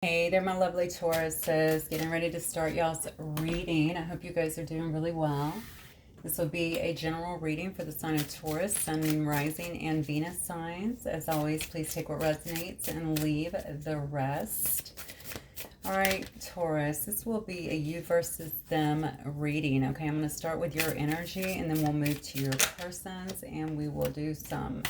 Hey there, my lovely Tauruses. Getting ready to start y'all's reading. I hope you guys are doing really well. This will be a general reading for the sign of Taurus, Sun, Moon, Rising, and Venus signs. As always, please take what resonates and leave the rest. All right, Taurus, this will be a you versus them reading. Okay, I'm going to start with your energy, and then we'll move to your persons, and we will do some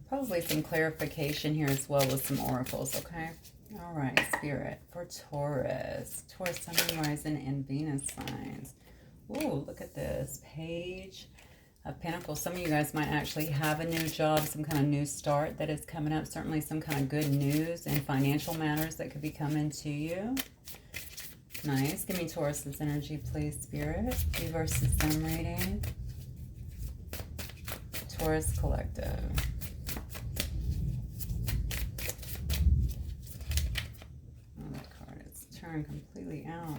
probably some clarification here as well with some oracles, okay? All right, Spirit, for Taurus. Taurus, Sun, Moon, Rising, and Venus signs. Ooh, look at this. Page of Pentacles. Some of you guys might actually have a new job, some kind of new start that is coming up. Certainly some kind of good news and financial matters that could be coming to you. Nice. Give me Taurus's energy, please, Spirit. You versus them reading. Taurus Collective. Completely out.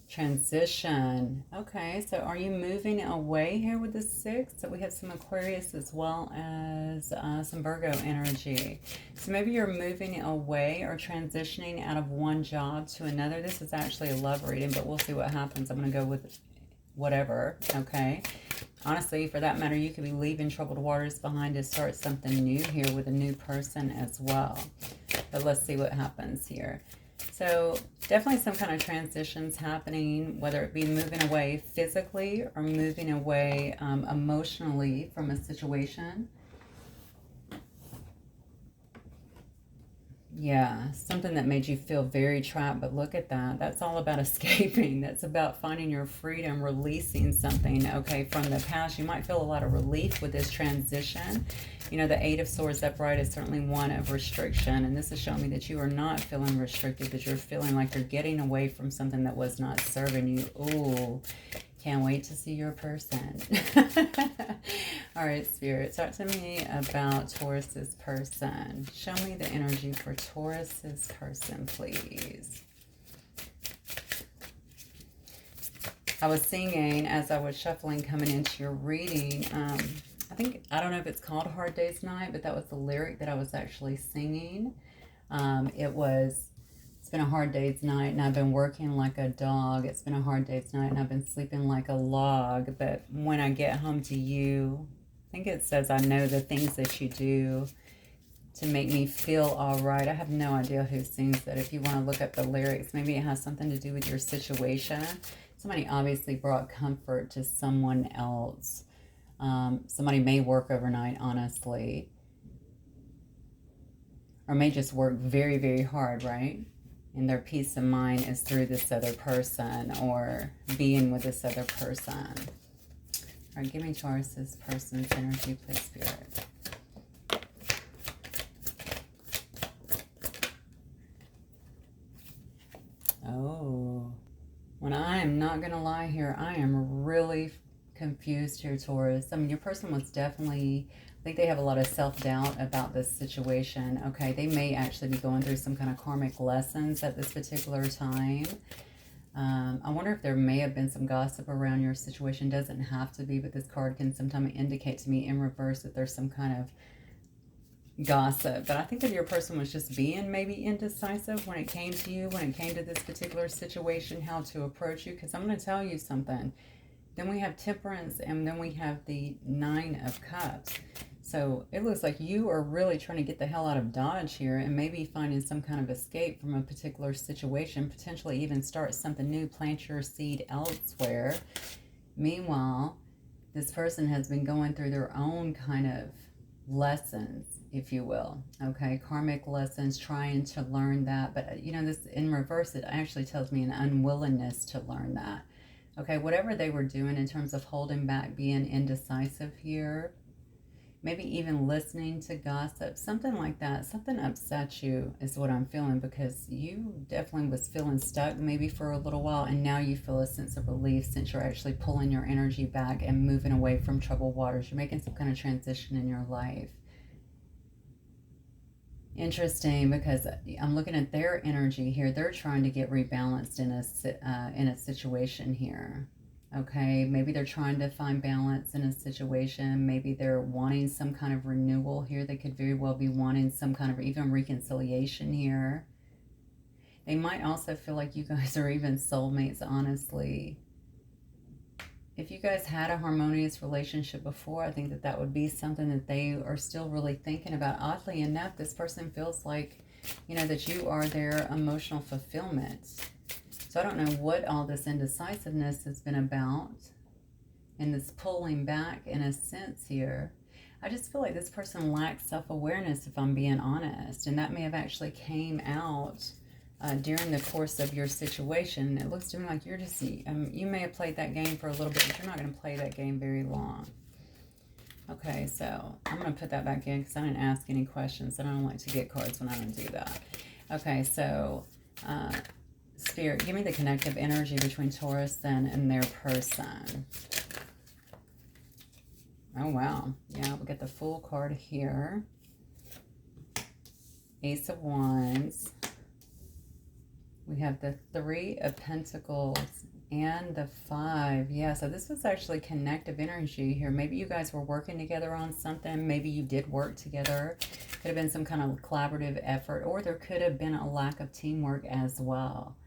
Transition. Okay, so are you moving away here with the 6? So we have some Aquarius as well as some Virgo energy. So maybe you're moving away or transitioning out of one job to another. This is actually a love reading, but we'll see what happens. I'm going to go with whatever, okay? Honestly, for that matter, you could be leaving troubled waters behind to start something new here with a new person as well. But let's see what happens here. So definitely some kind of transitions happening, whether it be moving away physically or moving away emotionally from a situation. Yeah, something that made you feel very trapped, but look at that. That's all about escaping. That's about finding your freedom, releasing something, okay, from the past. You might feel a lot of relief with this transition. You know, the 8 of Swords upright is certainly one of restriction, and this is showing me that you are not feeling restricted, that you're feeling like you're getting away from something that was not serving you. Ooh, can't wait to see your person. All right, Spirit, talk to me about Taurus's person. Show me the energy for Taurus's person, please. I was singing as I was shuffling coming into your reading. I don't know if it's called Hard Day's Night, but that was the lyric that I was actually singing. It's been a hard day's night and I've been working like a dog. It's been a hard day's night and I've been sleeping like a log. But when I get home to you, I think it says, I know the things that you do to make me feel all right. I have no idea who sings that. If you want to look up the lyrics, maybe it has something to do with your situation. Somebody obviously brought comfort to someone else. Somebody may work overnight, honestly. Or may just work very, very hard, right? And their peace of mind is through this other person or being with this other person. All right, give me Taurus's person's energy, please, Spirit. Oh, when I am not going to lie here, I am really confused here, Taurus. I mean, your person was definitely, I think they have a lot of self-doubt about this situation. Okay, they may actually be going through some kind of karmic lessons at this particular time. I wonder if there may have been some gossip around your situation. Doesn't have to be, but this card can sometimes indicate to me in reverse that there's some kind of gossip. But I think that your person was just being maybe indecisive when it came to you, when it came to this particular situation, how to approach you. Because I'm going to tell you something. Then we have Temperance, and then we have the 9 of Cups. So it looks like you are really trying to get the hell out of Dodge here and maybe finding some kind of escape from a particular situation, potentially even start something new, plant your seed elsewhere. Meanwhile, this person has been going through their own kind of lessons, if you will, okay, karmic lessons, trying to learn that. But, you know, this in reverse, it actually tells me an unwillingness to learn that. Okay, whatever they were doing in terms of holding back, being indecisive here, maybe even listening to gossip, something like that, something upset you is what I'm feeling, because you definitely was feeling stuck maybe for a little while, and now you feel a sense of relief since you're actually pulling your energy back and moving away from troubled waters. You're making some kind of transition in your life. Interesting, because I'm looking at their energy here. They're trying to get rebalanced in a situation here. Okay, maybe they're trying to find balance in a situation. Maybe they're wanting some kind of renewal here. They could very well be wanting some kind of even reconciliation here. They might also feel like you guys are even soulmates, honestly. If you guys had a harmonious relationship before, I think that that would be something that they are still really thinking about. Oddly enough, this person feels like, you know, that you are their emotional fulfillment. So I don't know what all this indecisiveness has been about and this pulling back in a sense here. I just feel like this person lacks self-awareness, if I'm being honest. And that may have actually came out during the course of your situation. It looks to me like you're just, you may have played that game for a little bit, but you're not going to play that game very long. Okay, so I'm going to put that back in because I didn't ask any questions. And I don't like to get cards when I don't do that. Okay, so Spirit, give me the connective energy between Taurus then and their person. Oh, wow. Yeah, we'll get the Fool card here. Ace of Wands. We have the Three of Pentacles and the 5. Yeah, so this was actually connective energy here. Maybe you guys were working together on something. Maybe you did work together. Could have been some kind of collaborative effort, or there could have been a lack of teamwork as well.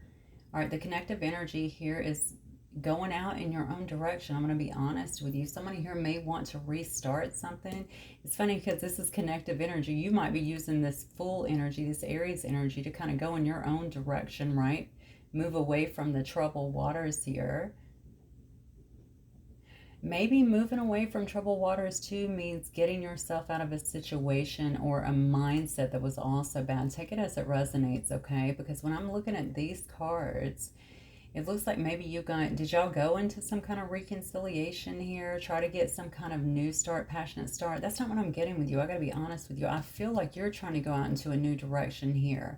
All right, the connective energy here is going out in your own direction. I'm going to be honest with you. Somebody here may want to restart something. It's funny because this is connective energy. You might be using this Fool energy, this Aries energy, to kind of go in your own direction, right? Move away from the troubled waters here. Maybe moving away from troubled waters too means getting yourself out of a situation or a mindset that was also bad. Take it as it resonates, okay? Because when I'm looking at these cards, it looks like maybe you guys, did y'all go into some kind of reconciliation here? Try to get some kind of new start, passionate start? That's not what I'm getting with you. I got to be honest with you. I feel like you're trying to go out into a new direction here.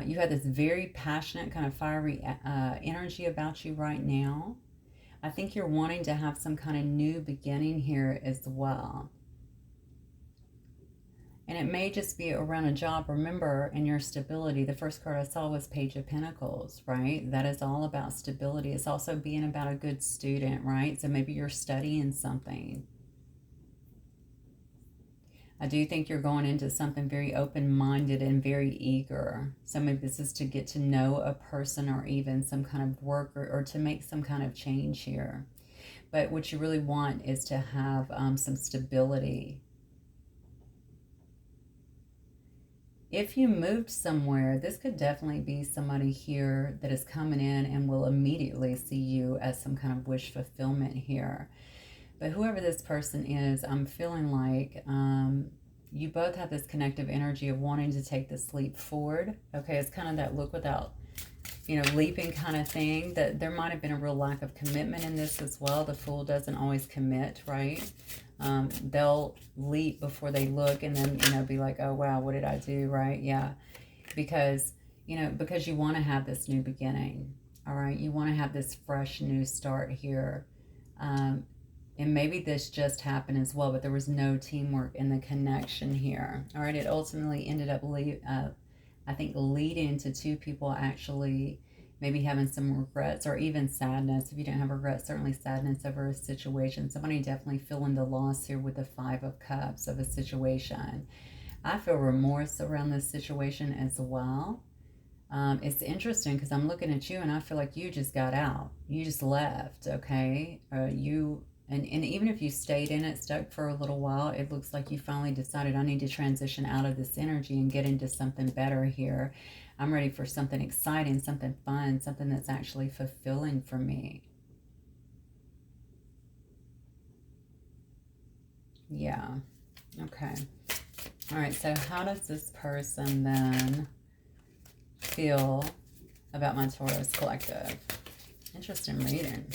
You have this very passionate, kind of fiery energy about you right now. I think you're wanting to have some kind of new beginning here as well. And it may just be around a job. Remember, in your stability, the first card I saw was Page of Pentacles, right? That is all about stability. It's also being about a good student, right? So maybe you're studying something. I do think you're going into something very open-minded and very eager. So maybe this is to get to know a person or even some kind of work or to make some kind of change here. But what you really want is to have some stability. If you moved somewhere, this could definitely be somebody here that is coming in and will immediately see you as some kind of wish fulfillment here. But whoever this person is, I'm feeling like you both have this connective energy of wanting to take this leap forward. Okay, it's kind of that look without, you know, leaping kind of thing. That there might have been a real lack of commitment in this as well. The Fool doesn't always commit, right? They'll leap before they look and then, you know, be like, oh, wow, what did I do, right? Yeah, because, you know, because you want to have this new beginning, all right? You want to have this fresh new start here. And maybe this just happened as well, but there was no teamwork in the connection here. All right, it ultimately ended up, I think, leading to two people actually maybe having some regrets or even sadness. If you don't have regrets, certainly sadness over a situation. Somebody definitely feeling the loss here with the 5 of Cups of a situation. I feel remorse around this situation as well. It's interesting because I'm looking at you and I feel like you just got out. You just left, okay? And even if you stayed in it, stuck for a little while, it looks like you finally decided, I need to transition out of this energy and get into something better here. I'm ready for something exciting, something fun, something that's actually fulfilling for me. Yeah. Okay. All right. So how does this person then feel about my Taurus collective? Interesting reading.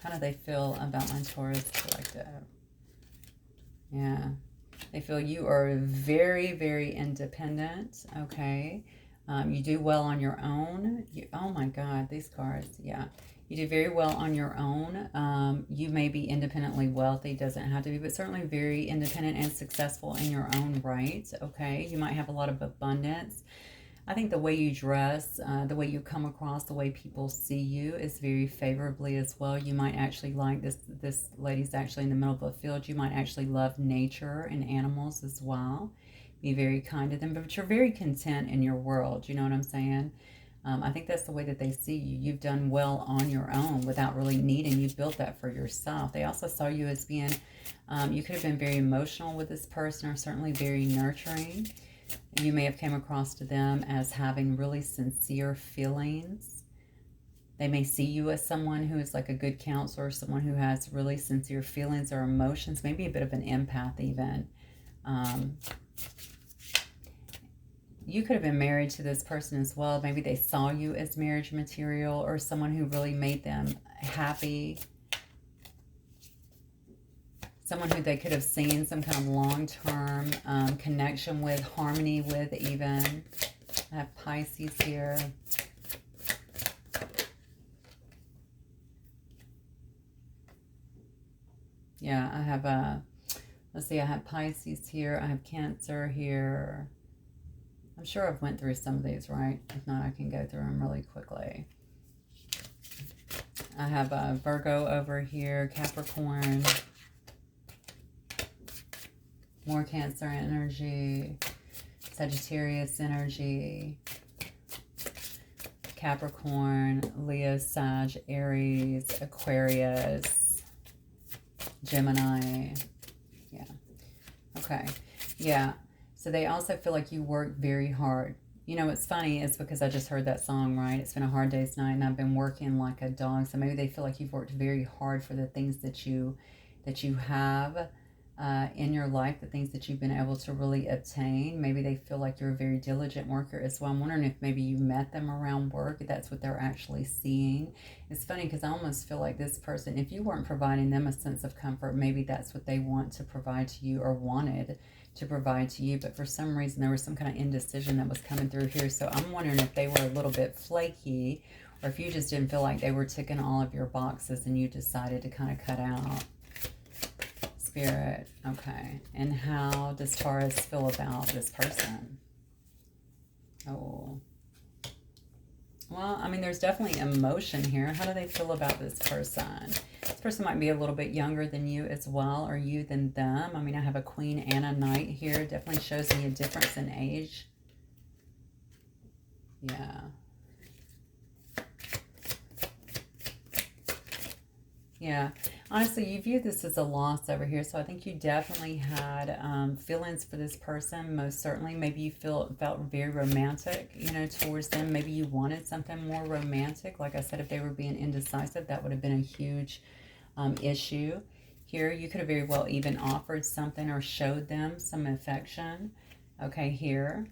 How do they feel about my Taurus collective? Yeah. They feel you are very, very independent. Okay. You do well on your own. Oh my God, these cards. Yeah. You do very well on your own. You may be independently wealthy. Doesn't have to be, but certainly very independent and successful in your own right. Okay. You might have a lot of abundance. I think the way you dress, the way you come across, the way people see you is very favorably as well. You might actually like this lady's actually in the middle of a field. You might actually love nature and animals as well. Be very kind to them, but you're very content in your world. You know what I'm saying? I think that's the way that they see you. You've done well on your own without really needing. You built that for yourself. They also saw you as being, you could have been very emotional with this person, or certainly very nurturing. You may have came across to them as having really sincere feelings. They may see you as someone who is like a good counselor, someone who has really sincere feelings or emotions, maybe a bit of an empath even. You could have been married to this person as well. Maybe they saw you as marriage material, or someone who really made them happy. Someone who they could have seen some kind of long-term connection with, harmony with even. I have Pisces here. Yeah, I have, let's see, I have Pisces here. I have Cancer here. I'm sure I've went through some of these, right? If not, I can go through them really quickly. I have Virgo over here, Capricorn, more Cancer energy, Sagittarius energy, Capricorn, Leo, Sag, Aries, Aquarius, Gemini. Yeah. Okay. Yeah. So they also feel like you work very hard. You know, what's funny is because I just heard that song, right? It's been a hard day's night and I've been working like a dog. So maybe they feel like you've worked very hard for the things that you have in your life, the things that you've been able to really obtain. Maybe they feel like you're a very diligent worker as well. I'm wondering if maybe you met them around work, if that's what they're actually seeing. It's funny because I almost feel like this person, if you weren't providing them a sense of comfort, maybe that's what they want to provide to you, or wanted to provide to you, but for some reason there was some kind of indecision that was coming through here. So I'm wondering if they were a little bit flaky, or if you just didn't feel like they were ticking all of your boxes and you decided to kind of cut out. Spirit, okay. And how does Taurus feel about this person? Oh, well, I mean, there's definitely emotion here. How do they feel about this person? This person might be a little bit younger than you as well, or you than them. I mean, I have a Queen and a Knight here. Definitely shows me a difference in age. Yeah. Yeah. Honestly, you view this as a loss over here, so I think you definitely had feelings for this person, most certainly. Maybe you felt very romantic, you know, towards them. Maybe you wanted something more romantic. Like I said, if they were being indecisive, that would have been a huge issue. Here, you could have very well even offered something or showed them some affection. Okay, here.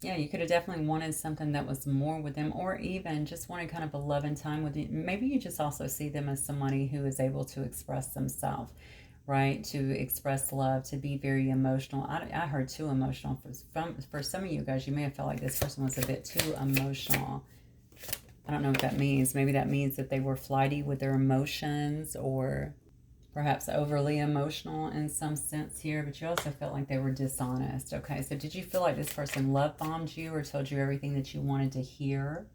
Yeah, you could have definitely wanted something that was more with them, or even just wanted kind of a loving time with you. Maybe you just also see them as somebody who is able to express themselves, right? To express love, to be very emotional. I heard too emotional. For some of you guys, you may have felt like this person was a bit too emotional. I don't know what that means. Maybe that means that they were flighty with their emotions, or perhaps overly emotional in some sense here, but you also felt like they were dishonest. Okay, so did you feel like this person love bombed you, or told you everything that you wanted to hear,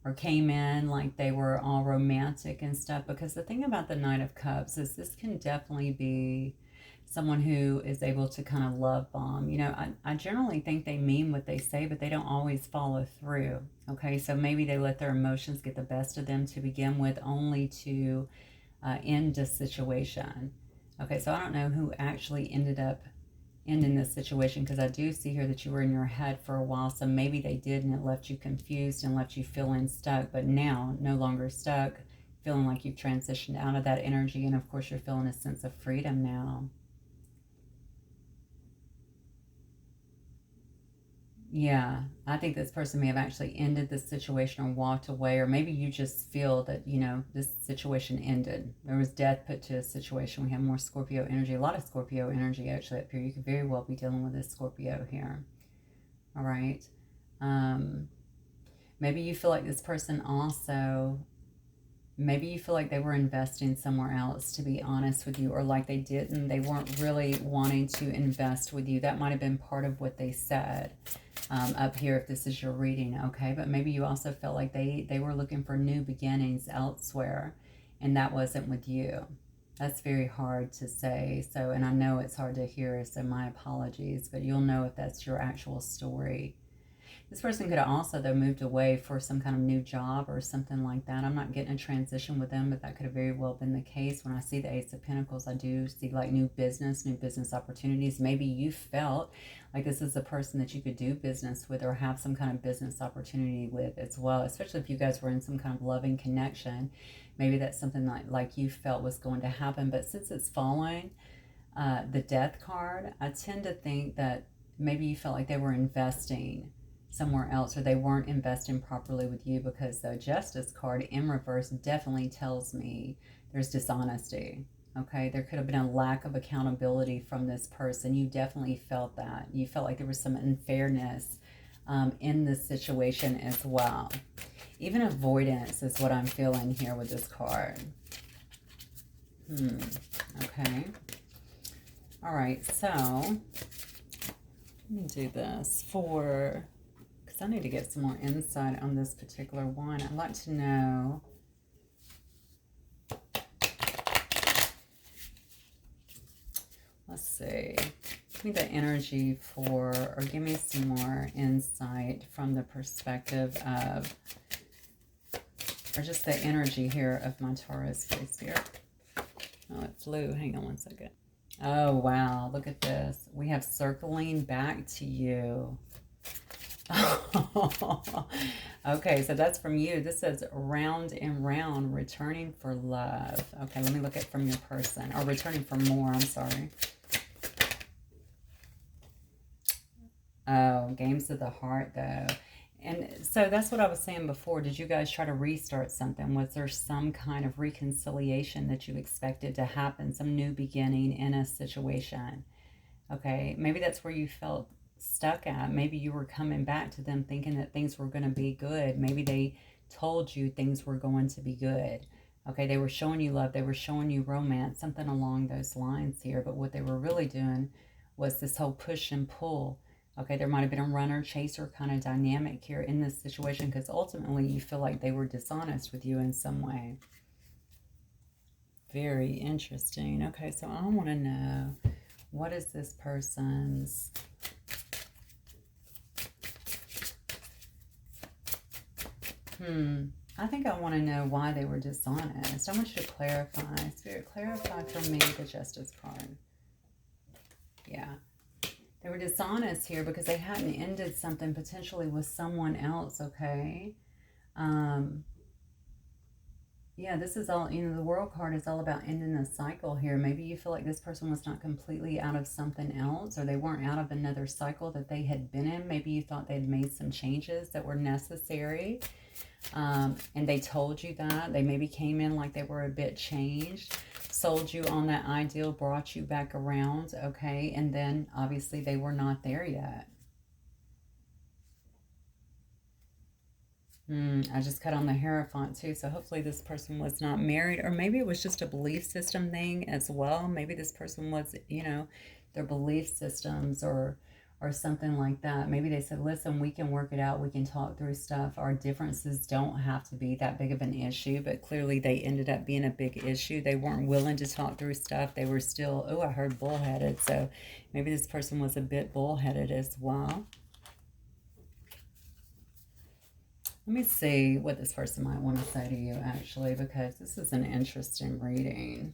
or came in like they were all romantic and stuff? Because the thing about the Knight of Cups is this can definitely be someone who is able to kind of love bomb. You know, I generally think they mean what they say, but they don't always follow through. Okay, so maybe they let their emotions get the best of them to begin with, only to end this situation. Okay, so I don't know who actually ended up ending this situation, because I do see here that you were in your head for a while, so maybe they did, and it left you confused and left you feeling stuck, but now no longer stuck, feeling like you've transitioned out of that energy, and of course you're feeling a sense of freedom now. Yeah, I think this person may have actually ended this situation or walked away, or maybe you just feel that, you know, this situation ended. There was death put to a situation. We have more Scorpio energy, a lot of Scorpio energy actually up here. You could very well be dealing with this Scorpio here. All right. Maybe you feel like this person also Maybe you feel like they were investing somewhere else, to be honest with you, or like they weren't really wanting to invest with you. That might have been part of what they said up here if this is your reading, okay? But maybe you also felt like they were looking for new beginnings elsewhere, and that wasn't with you. That's very hard to say. So, and I know it's hard to hear, so my apologies, but you'll know if that's your actual story. This person could have also, though, moved away for some kind of new job or something like that. I'm not getting a transition with them, but that could have very well been the case. When I see the Ace of Pentacles, I do see like new business opportunities. Maybe you felt like this is a person that you could do business with or have some kind of business opportunity with as well, especially if you guys were in some kind of loving connection. Maybe that's something like you felt was going to happen. But since it's following the Death card, I tend to think that maybe you felt like they were investing somewhere else, or they weren't investing properly with you, because the Justice card in reverse definitely tells me there's dishonesty. Okay, there could have been a lack of accountability from this person. You definitely felt that. You felt like there was some unfairness in this situation as well. Even avoidance is what I'm feeling here with this card. Okay. All right, so let me do this for... I need to get some more insight on this particular one. I'd like to know, let's see, give me the energy for, or give me some more insight from the perspective of, or just the energy here of my Taurus face here. Oh, it flew. Hang on one second. Oh, wow. Look at this. We have circling back to you. Okay, so that's from you. This says round and round, returning for love. Okay, let me look at from your person, or returning for more. I'm sorry. Oh, games of the heart, though. And so that's what I was saying before. Did you guys try to restart something? Was there some kind of reconciliation that you expected to happen, some new beginning in a situation? Okay, maybe that's where you felt stuck at. Maybe you were coming back to them thinking that things were going to be good. Maybe they told you things were going to be good. Okay, they were showing you love. They were showing you romance, something along those lines here. But what they were really doing was this whole push and pull. Okay, there might have been a runner-chaser kind of dynamic here in this situation, because ultimately you feel like they were dishonest with you in some way. Very interesting. Okay, so I want to know, what is this person's... I think I want to know why they were dishonest. I want you to clarify. Spirit, clarify for me the Justice card. Yeah. They were dishonest here because they hadn't ended something potentially with someone else, okay? Yeah, this is all, you know, the World card is all about ending a cycle here. Maybe you feel like this person was not completely out of something else, or they weren't out of another cycle that they had been in. Maybe you thought they'd made some changes that were necessary. And they told you that. They maybe came in like they were a bit changed, sold you on that ideal, brought you back around, okay? And then obviously they were not there yet. I just cut on the Hierophant too, so hopefully this person was not married, or maybe it was just a belief system thing as well. Maybe this person was, you know, their belief systems or something like that. Maybe they said, listen, we can work it out. We can talk through stuff. Our differences don't have to be that big of an issue, but clearly they ended up being a big issue. They weren't willing to talk through stuff. They were still, oh, I heard bullheaded. So maybe this person was a bit bullheaded as well. Let me see what this person might want to say to you, actually, because this is an interesting reading.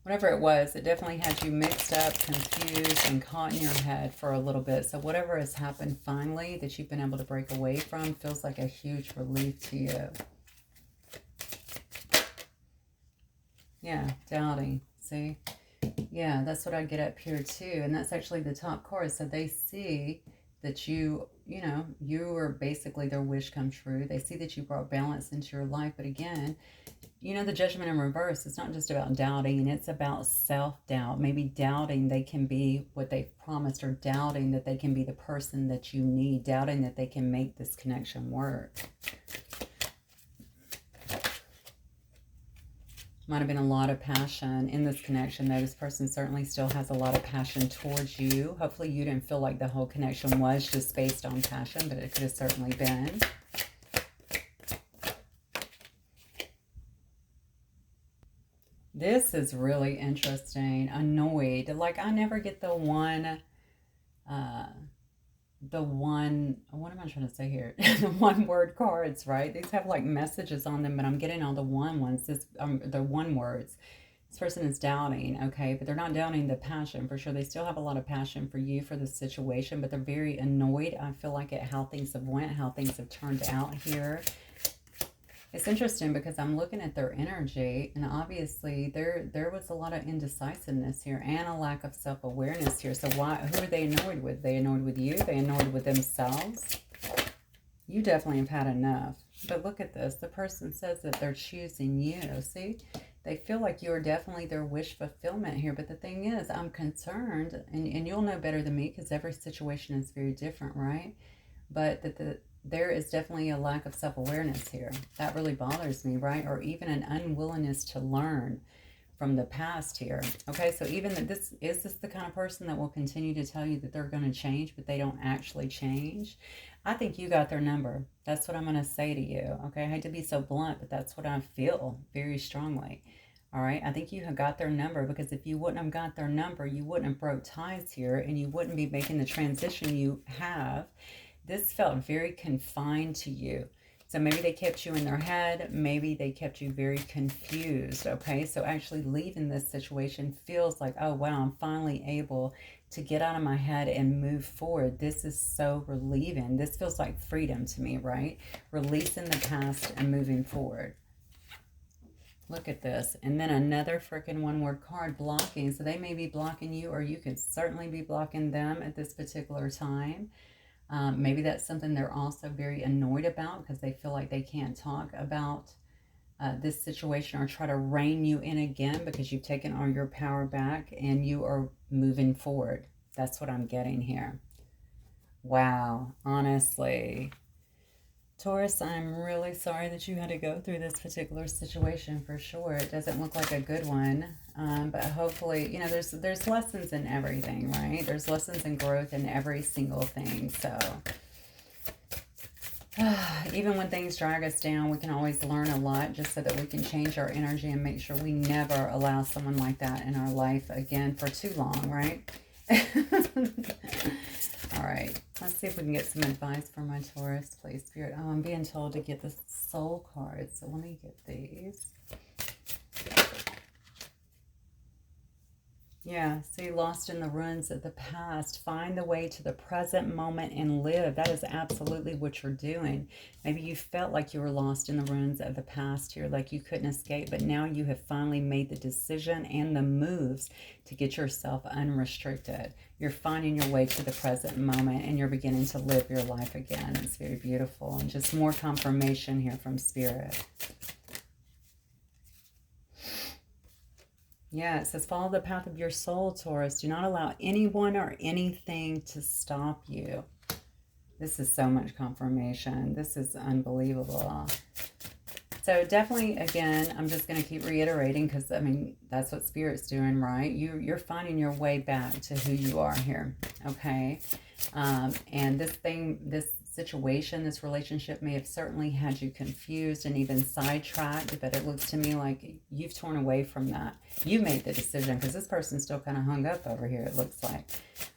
Whatever it was, it definitely had you mixed up, confused, and caught in your head for a little bit. So whatever has happened finally that you've been able to break away from feels like a huge relief to you. Yeah, doubting. See? Yeah, that's what I get up here too. And that's actually the top card. So they see that you know, you were basically their wish come true. They see that you brought balance into your life. But again, you know, the Judgment in reverse, it's not just about doubting, it's about self-doubt. Maybe doubting they can be what they've promised, or doubting that they can be the person that you need, doubting that they can make this connection work. Might have been a lot of passion in this connection, though. This person certainly still has a lot of passion towards you. Hopefully you didn't feel like the whole connection was just based on passion, but it could have certainly been. This is really interesting. Annoyed. Like, I never get the one, what am I trying to say here? The one word cards, right? These have like messages on them, but I'm getting all the one ones. The one words. This person is doubting, okay, but they're not doubting the passion for sure. They still have a lot of passion for you, for the situation, but they're very annoyed, I feel like, at how things have went, how things have turned out here. It's interesting because I'm looking at their energy, and obviously there was a lot of indecisiveness here and a lack of self-awareness here. So who are they annoyed with? They annoyed with you? They annoyed with themselves? You definitely have had enough. But look at this. The person says that they're choosing you. See? They feel like you're definitely their wish fulfillment here. But the thing is, I'm concerned, and you'll know better than me because every situation is very different, right? But there is definitely a lack of self-awareness here. That really bothers me, right? Or even an unwillingness to learn from the past here. Okay, so even that this the kind of person that will continue to tell you that they're going to change, but they don't actually change? I think you got their number. That's what I'm going to say to you. Okay, I hate to be so blunt, but that's what I feel very strongly. All right, I think you have got their number, because if you wouldn't have got their number, you wouldn't have broke ties here, and you wouldn't be making the transition you have. This felt very confined to you. So maybe they kept you in their head. Maybe they kept you very confused, okay? So actually leaving this situation feels like, oh, wow, I'm finally able to get out of my head and move forward. This is so relieving. This feels like freedom to me, right? Releasing the past and moving forward. Look at this. And then another freaking one-word card, blocking. So they may be blocking you, or you could certainly be blocking them at this particular time. Maybe that's something they're also very annoyed about because they feel like they can't talk about this situation or try to rein you in again because you've taken all your power back and you are moving forward. That's what I'm getting here. Wow, honestly. Taurus, I'm really sorry that you had to go through this particular situation for sure. It doesn't look like a good one, but hopefully, you know, there's lessons in everything, right? There's lessons and growth in every single thing. So even when things drag us down, we can always learn a lot just so that we can change our energy and make sure we never allow someone like that in our life again for too long, right? All right, let's see if we can get some advice for my Taurus, please, Spirit. Oh, I'm being told to get the soul cards, so let me get these. Yeah, see, lost in the ruins of the past. Find the way to the present moment and live. That is absolutely what you're doing. Maybe you felt like you were lost in the ruins of the past here, like you couldn't escape, but now you have finally made the decision and the moves to get yourself unrestricted. You're finding your way to the present moment and you're beginning to live your life again. It's very beautiful, and just more confirmation here from Spirit. Yeah, it says, follow the path of your soul, Taurus. Do not allow anyone or anything to stop you. This is so much confirmation. This is unbelievable. So definitely, again, I'm just going to keep reiterating because, I mean, that's what Spirit's doing, right? You're finding your way back to who you are here, okay? And this situation, this relationship may have certainly had you confused and even sidetracked, but it looks to me like you've torn away from that. You made the decision, because this person's still kind of hung up over here, it looks like.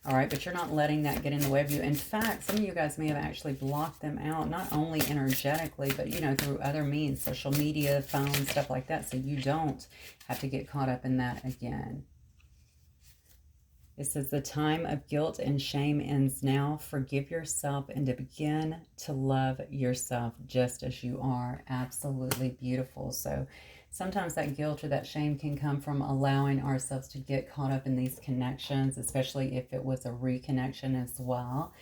All right, but you're not letting that get in the way of you. In fact, some of you guys may have actually blocked them out, not only energetically, but, you know, through other means, social media, phone, stuff like that, so you don't have to get caught up in that again. It says, the time of guilt and shame ends now. Forgive yourself and to begin to love yourself just as you are. Absolutely beautiful. So sometimes that guilt or that shame can come from allowing ourselves to get caught up in these connections, especially if it was a reconnection as well.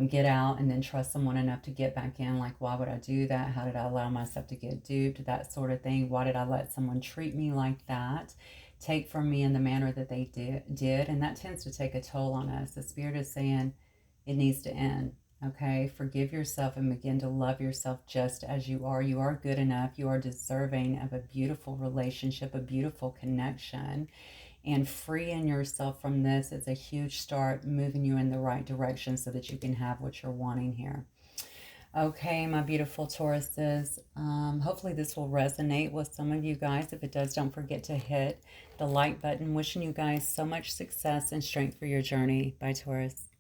Get out and then trust someone enough to get back in. Like, why would I do that? How did I allow myself to get duped? That sort of thing. Why did I let someone treat me like that? Take from me in the manner that they did, and that tends to take a toll on us. The Spirit is saying it needs to end, Okay, forgive yourself and begin to love yourself just as you are. You are good enough. You are deserving of a beautiful relationship, a beautiful connection. And freeing yourself from this is a huge start, moving you in the right direction so that you can have what you're wanting here. Okay, my beautiful Tauruses, hopefully this will resonate with some of you guys. If it does, don't forget to hit the like button. Wishing you guys so much success and strength for your journey. Bye, Taurus.